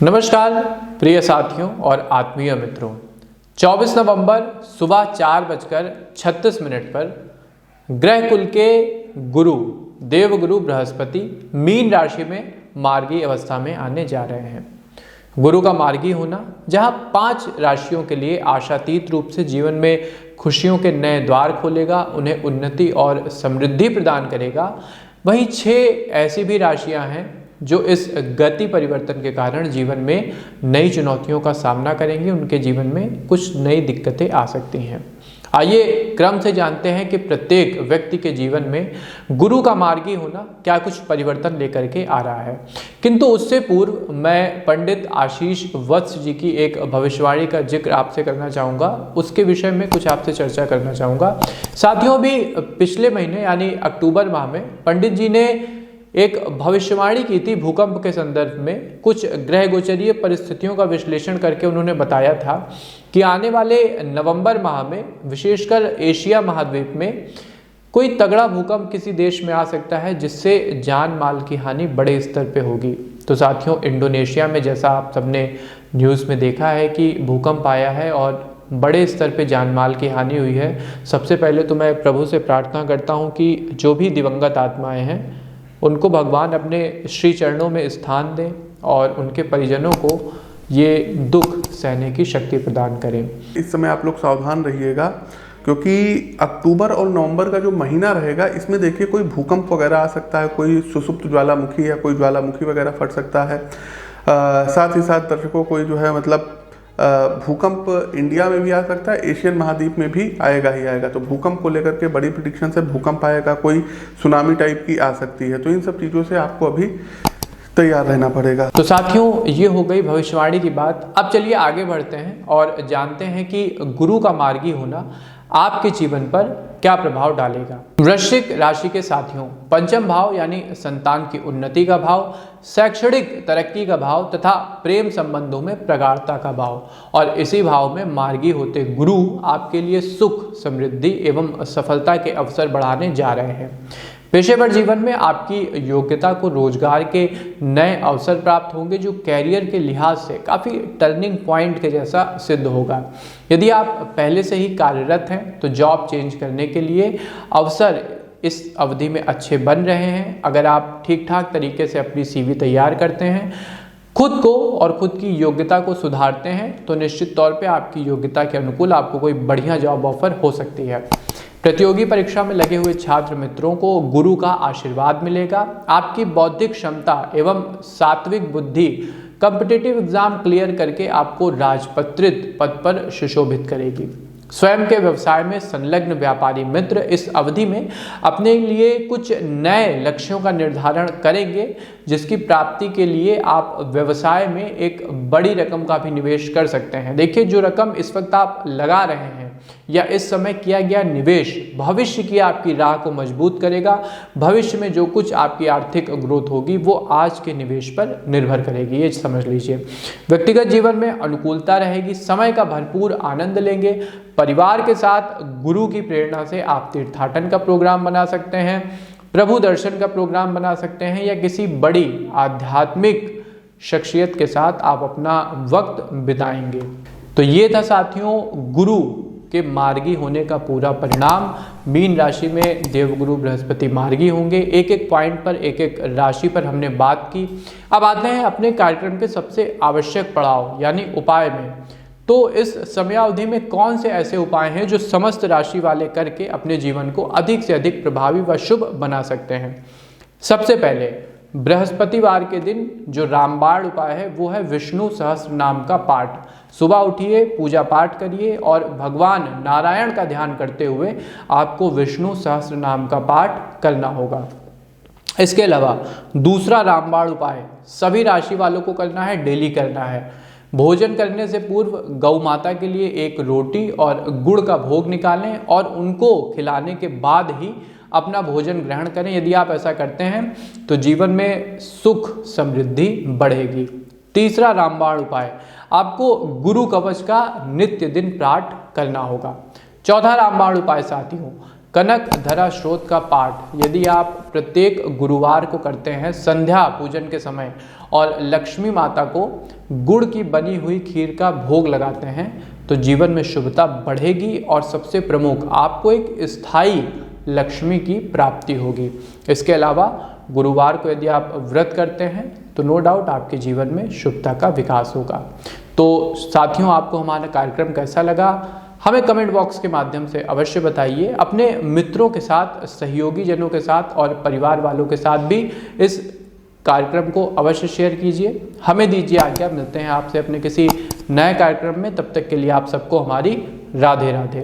नमस्कार प्रिय साथियों और आत्मीय मित्रों, 24 नवंबर सुबह 4:36 पर ग्रह कुल के गुरु देवगुरु बृहस्पति मीन राशि में मार्गी अवस्था में आने जा रहे हैं। गुरु का मार्गी होना जहां 5 राशियों के लिए आशातीत रूप से जीवन में खुशियों के नए द्वार खोलेगा, उन्हें उन्नति और समृद्धि प्रदान करेगा, वहीं 6 ऐसी भी राशियां हैं जो इस गति परिवर्तन के कारण जीवन में नई चुनौतियों का सामना करेंगे। उनके जीवन में कुछ नई दिक्कतें आ सकती हैं। आइए क्रम से जानते हैं कि प्रत्येक व्यक्ति के जीवन में गुरु का मार्गी होना क्या कुछ परिवर्तन लेकर के आ रहा है। किंतु उससे पूर्व मैं पंडित आशीष वत्स जी की एक भविष्यवाणी का जिक्र आपसे करना चाहूँगा, उसके विषय में कुछ आपसे चर्चा करना चाहूँगा। साथियों, भी पिछले महीने यानी अक्टूबर माह में पंडित जी ने एक भविष्यवाणी की थी भूकंप के संदर्भ में। कुछ ग्रह गोचरीय परिस्थितियों का विश्लेषण करके उन्होंने बताया था कि आने वाले नवंबर माह में विशेषकर एशिया महाद्वीप में कोई तगड़ा भूकंप किसी देश में आ सकता है, जिससे जान माल की हानि बड़े स्तर पे होगी। तो साथियों, इंडोनेशिया में जैसा आप सबने न्यूज़ में देखा है कि भूकंप आया है और बड़े स्तर पे जान माल की हानि हुई है। सबसे पहले तो मैं प्रभु से प्रार्थना करता हूँ कि जो भी दिवंगत आत्माएं हैं उनको भगवान अपने श्री चरणों में स्थान दें और उनके परिजनों को ये दुख सहने की शक्ति प्रदान करें। इस समय आप लोग सावधान रहिएगा, क्योंकि अक्टूबर और नवंबर का जो महीना रहेगा इसमें देखिए कोई भूकंप वगैरह आ सकता है, कोई सुसुप्त ज्वालामुखी या कोई ज्वालामुखी वगैरह फट सकता है। साथ ही साथ दर्शकों कोई जो है मतलब भूकंप इंडिया में भी आ सकता है, एशियन महाद्वीप में भी आएगा ही आएगा। तो भूकंप को लेकर के बड़ी प्रेडिक्शन से भूकंप आएगा, कोई सुनामी टाइप की आ सकती है। तो इन सब चीज़ों से आपको अभी तैयार रहना पड़ेगा। तो साथियों, ये हो गई भविष्यवाणी की बात। अब चलिए आगे बढ़ते हैं और जानते हैं कि गुरु का मार्गी होना आपके जीवन पर क्या प्रभाव डालेगा। वृश्चिक राशि के साथियों, पंचम भाव यानी संतान की उन्नति का भाव, शैक्षणिक तरक्की का भाव तथा प्रेम संबंधों में प्रगाढ़ता का भाव, और इसी भाव में मार्गी होते गुरु आपके लिए सुख, समृद्धि एवं सफलता के अवसर बढ़ाने जा रहे हैं। पेशेवर जीवन में आपकी योग्यता को रोजगार के नए अवसर प्राप्त होंगे, जो कैरियर के लिहाज से काफ़ी टर्निंग पॉइंट के जैसा सिद्ध होगा। यदि आप पहले से ही कार्यरत हैं तो जॉब चेंज करने के लिए अवसर इस अवधि में अच्छे बन रहे हैं। अगर आप ठीक ठाक तरीके से अपनी CV तैयार करते हैं, खुद को और खुद की योग्यता को सुधारते हैं, तो निश्चित तौर पे आपकी योग्यता के अनुकूल आपको कोई बढ़िया जॉब ऑफर हो सकती है। प्रतियोगी परीक्षा में लगे हुए छात्र मित्रों को गुरु का आशीर्वाद मिलेगा। आपकी बौद्धिक क्षमता एवं सात्विक बुद्धि कॉम्पिटिटिव एग्जाम क्लियर करके आपको राजपत्रित पद पर सुशोभित करेगी। स्वयं के व्यवसाय में संलग्न व्यापारी मित्र इस अवधि में अपने लिए कुछ नए लक्ष्यों का निर्धारण करेंगे, जिसकी प्राप्ति के लिए आप व्यवसाय में एक बड़ी रकम का भी निवेश कर सकते हैं। देखिए, जो रकम इस वक्त आप लगा रहे हैं या इस समय किया गया निवेश भविष्य की आपकी राह को मजबूत करेगा। भविष्य में जो कुछ आपकी आर्थिक ग्रोथ होगी वो आज के निवेश पर निर्भर करेगी, ये समझ लीजिए। व्यक्तिगत जीवन में अनुकूलता रहेगी, समय का भरपूर आनंद लेंगे। परिवार के साथ गुरु की प्रेरणा से आप तीर्थाटन का प्रोग्राम बना सकते हैं, प्रभु दर्शन का प्रोग्राम बना सकते हैं, या किसी बड़ी आध्यात्मिक शख्सियत के साथ आप अपना वक्त बिताएंगे। तो ये था साथियों गुरु के मार्गी होने का पूरा परिणाम। मीन राशि में देवगुरु बृहस्पति मार्गी होंगे। एक एक पॉइंट पर, एक एक राशि पर हमने बात की। अब आते हैं अपने कार्यक्रम के सबसे आवश्यक पड़ाव यानी उपाय में। तो इस समयावधि में कौन से ऐसे उपाय हैं जो समस्त राशि वाले करके अपने जीवन को अधिक से अधिक प्रभावी व शुभ बना सकते हैं। सबसे पहले बृहस्पतिवार के दिन जो रामबाण उपाय है वो है विष्णु सहस्त्र नाम का पाठ। सुबह उठिए, पूजा पाठ करिए और भगवान नारायण का ध्यान करते हुए आपको विष्णु सहस्त्र नाम का पाठ करना होगा। इसके अलावा दूसरा रामबाण उपाय सभी राशि वालों को करना है, डेली करना है। भोजन करने से पूर्व गौ माता के लिए एक रोटी और गुड़ का भोग निकालें और उनको खिलाने के बाद ही अपना भोजन ग्रहण करें। यदि आप ऐसा करते हैं तो जीवन में सुख समृद्धि बढ़ेगी। तीसरा रामबाण उपाय, आपको गुरु कवच का नित्य दिन पाठ करना होगा। चौथा रामबाण उपाय साथियों, कनक धरा स्रोत का पाठ यदि आप प्रत्येक गुरुवार को करते हैं संध्या पूजन के समय और लक्ष्मी माता को गुड़ की बनी हुई खीर का भोग लगाते हैं तो जीवन में शुभता बढ़ेगी और सबसे प्रमुख आपको एक स्थायी लक्ष्मी की प्राप्ति होगी। इसके अलावा गुरुवार को यदि आप व्रत करते हैं तो नो डाउट आपके जीवन में शुभता का विकास होगा। तो साथियों, आपको हमारा कार्यक्रम कैसा लगा हमें कमेंट बॉक्स के माध्यम से अवश्य बताइए। अपने मित्रों के साथ, सहयोगी जनों के साथ और परिवार वालों के साथ भी इस कार्यक्रम को अवश्य शेयर कीजिए। हमें दीजिए आज्ञा, मिलते हैं आपसे अपने किसी नए कार्यक्रम में। तब तक के लिए आप सबको हमारी राधे राधे।